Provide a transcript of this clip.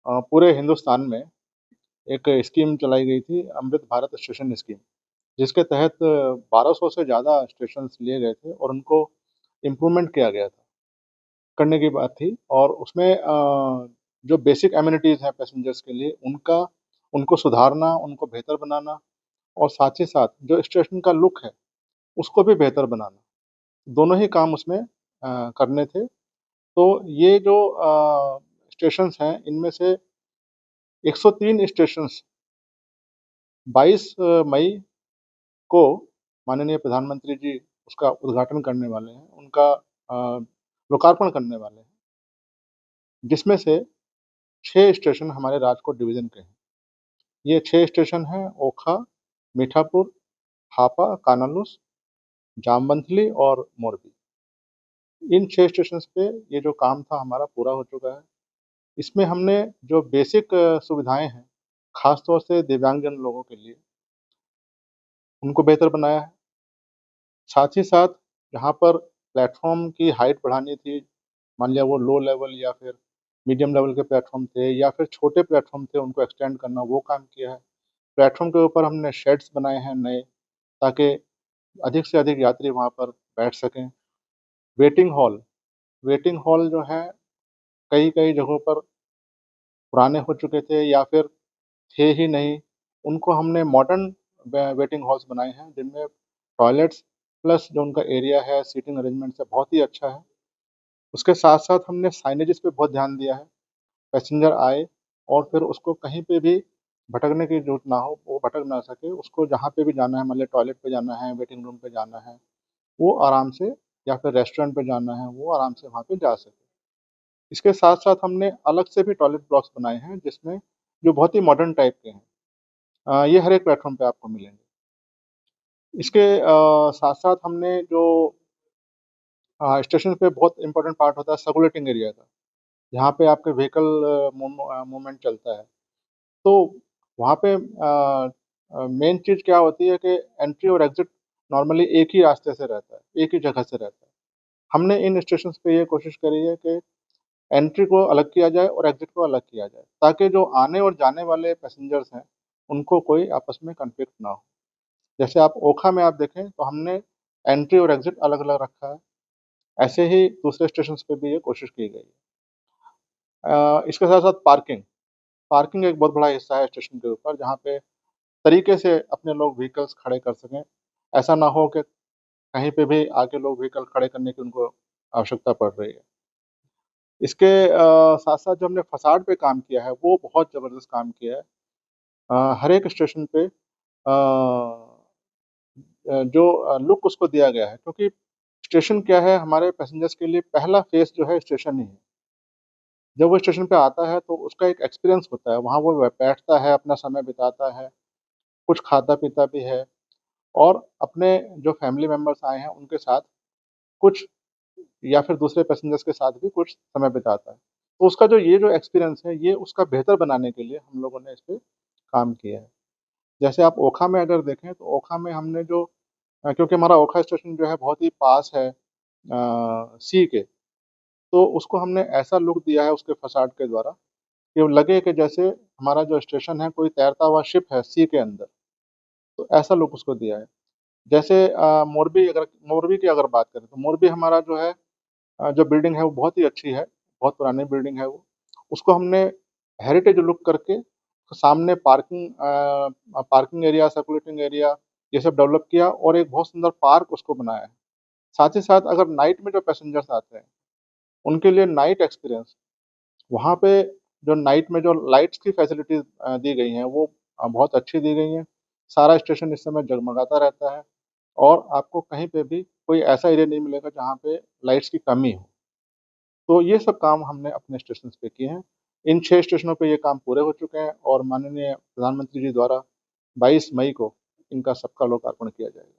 पूरे हिंदुस्तान में एक स्कीम चलाई गई थी, अमृत भारत स्टेशन स्कीम, जिसके तहत 1200 से ज़्यादा स्टेशंस लिए गए थे और उनको इम्प्रूवमेंट किया गया था, करने की बात थी। और उसमें जो बेसिक एमिनिटीज़ हैं पैसेंजर्स के लिए, उनको सुधारना, उनको बेहतर बनाना और साथ ही साथ जो स्टेशन का लुक है, उसको भी बेहतर बनाना, दोनों ही काम उसमें करने थे। तो ये जो स्टेशंस हैं, इनमें से 103 स्टेशंस 22 मई को माननीय प्रधानमंत्री जी उसका उद्घाटन करने वाले हैं, उनका लोकार्पण करने वाले हैं, जिसमें से 6 स्टेशन हमारे राजकोट डिवीज़न के हैं। ये 6 स्टेशन हैं ओखा, मीठापुर, हापा, कानालूस, जामवंथली और मोरबी। इन 6 स्टेशंस पे ये जो काम था हमारा पूरा हो चुका है। इसमें हमने जो बेसिक सुविधाएँ हैं, ख़ास तौर से दिव्यांगजन लोगों के लिए, उनको बेहतर बनाया है। साथ ही साथ जहाँ पर प्लेटफ़ॉर्म की हाइट बढ़ानी थी, मान लिया वो लो लेवल या फिर मीडियम लेवल के प्लेटफ़ॉर्म थे या फिर छोटे प्लेटफ़ॉर्म थे, उनको एक्सटेंड करना, वो काम किया है। प्लेटफ़ॉर्म के ऊपर हमने शेड्स बनाए हैं नए, ताकि अधिक से अधिक यात्री वहाँ पर बैठ सकें। वेटिंग हॉल जो है, कई-कई जगहों पर पुराने हो चुके थे या फिर थे ही नहीं, उनको हमने मॉडर्न वेटिंग हॉल्स बनाए हैं, जिनमें टॉयलेट्स प्लस जो उनका एरिया है, सीटिंग अरेंजमेंट्स है, बहुत ही अच्छा है। उसके साथ-साथ हमने साइनेजेस पे बहुत ध्यान दिया है। पैसेंजर आए और फिर उसको कहीं पे भी भटकने की ज़रूरत ना हो, वो भटक ना सके, उसको जहाँ पे भी जाना है, मान लिया टॉयलेट पे जाना है, वेटिंग रूम पे जाना है, वो आराम से, या फिर रेस्टोरेंट पे जाना है, वो आराम से वहाँ पे जा सके। इसके साथ-साथ हमने अलग से भी टॉयलेट ब्लॉक्स बनाए हैं, जिसमें जो बहुत ही मॉडर्न टाइप के हैं। ये हर एक प्लेटफ़ॉर्म पे आपको मिलेंगे। इसके साथ-साथ हमने जो स्टेशन पे बहुत इम्पोर्टेंट पार्ट होता है सर्कुलेटिंग एरिया का, जहाँ पे आपके व्हीकल मूवमेंट चलता है। तो वहाँ पे मेन चीज़ क्या होती है कि एंट्री और एग्ज़िट नॉर्मली एक ही रास्ते से रहता है, एक ही जगह से रहता है। हमने इन स्टेशंस पे ये कोशिश करी है कि एंट्री को अलग किया जाए और एग्ज़िट को अलग किया जाए, ताकि जो आने और जाने वाले पैसेंजर्स हैं, उनको कोई आपस में कॉन्फ्लिक्ट ना हो। जैसे आप ओखा में आप देखें तो हमने एंट्री और एग्ज़िट अलग-अलग रखा है। ऐसे ही दूसरे स्टेशंस पे भी ये कोशिश की गई है। इसके साथ-साथ पार्किंग एक बहुत बड़ा हिस्सा है स्टेशन के ऊपर, जहाँ पे तरीके से अपने लोग व्हीकल्स खड़े कर सकें। ऐसा ना हो कि कहीं पे भी आके लोग व्हीकल खड़े करने की उनको आवश्यकता पड़ रही है। इसके साथ-साथ जो हमने फ़साड पे काम किया है, वो बहुत ज़बरदस्त काम किया है। हर एक स्टेशन पे जो लुक उसको दिया गया है, क्योंकि स्टेशन क्या है, हमारे पैसेंजर्स के लिए पहला फ़ेस जो है स्टेशन ही है। जब वो स्टेशन पे आता है तो उसका एक एक्सपीरियंस होता है, वहाँ वो बैठता है, अपना समय बिताता है, कुछ खाता-पीता भी है और अपने जो फैमिली मेंबर्स आए हैं उनके साथ कुछ, या फिर दूसरे पैसेंजर्स के साथ भी कुछ समय बिताता है। तो उसका जो ये जो एक्सपीरियंस है, ये उसका बेहतर बनाने के लिए हम लोगों ने इस पे काम किया है। जैसे आप ओखा में अगर देखें तो ओखा में हमने जो क्योंकि हमारा ओखा स्टेशन जो है बहुत ही पास है सी के, तो उसको हमने ऐसा लुक दिया है उसके फ़साड के द्वारा कि वो लगे कि जैसे हमारा जो स्टेशन है कोई तैरता हुआ शिप है सी के अंदर, तो ऐसा लुक उसको दिया है। जैसे मोरबी की अगर बात करें तो मोरबी हमारा जो है जो बिल्डिंग है वो बहुत ही अच्छी है, बहुत पुरानी बिल्डिंग है वो। उसको हमने हेरिटेज लुक करके सामने पार्किंग एरिया, सर्कुलेटिंग एरिया ये सब डेवलप किया और एक बहुत सुंदर पार्क उसको बनाया है। साथ ही साथ अगर नाइट में जो पैसेंजर्स आते हैं, उनके लिए नाइट एक्सपीरियंस, वहाँ पे जो नाइट में जो लाइट्स की फैसिलिटीज़ दी गई हैं वो बहुत अच्छी दी गई हैं। सारा स्टेशन इस समय जगमगाता रहता है और आपको कहीं पे भी कोई ऐसा एरिया नहीं मिलेगा जहाँ पे लाइट्स की कमी हो। तो ये सब काम हमने अपने स्टेशंस पे किए हैं। इन 6 स्टेशनों पे ये काम पूरे हो चुके हैं और माननीय प्रधानमंत्री जी द्वारा 22 मई को इनका सबका लोकार्पण किया जाएगा।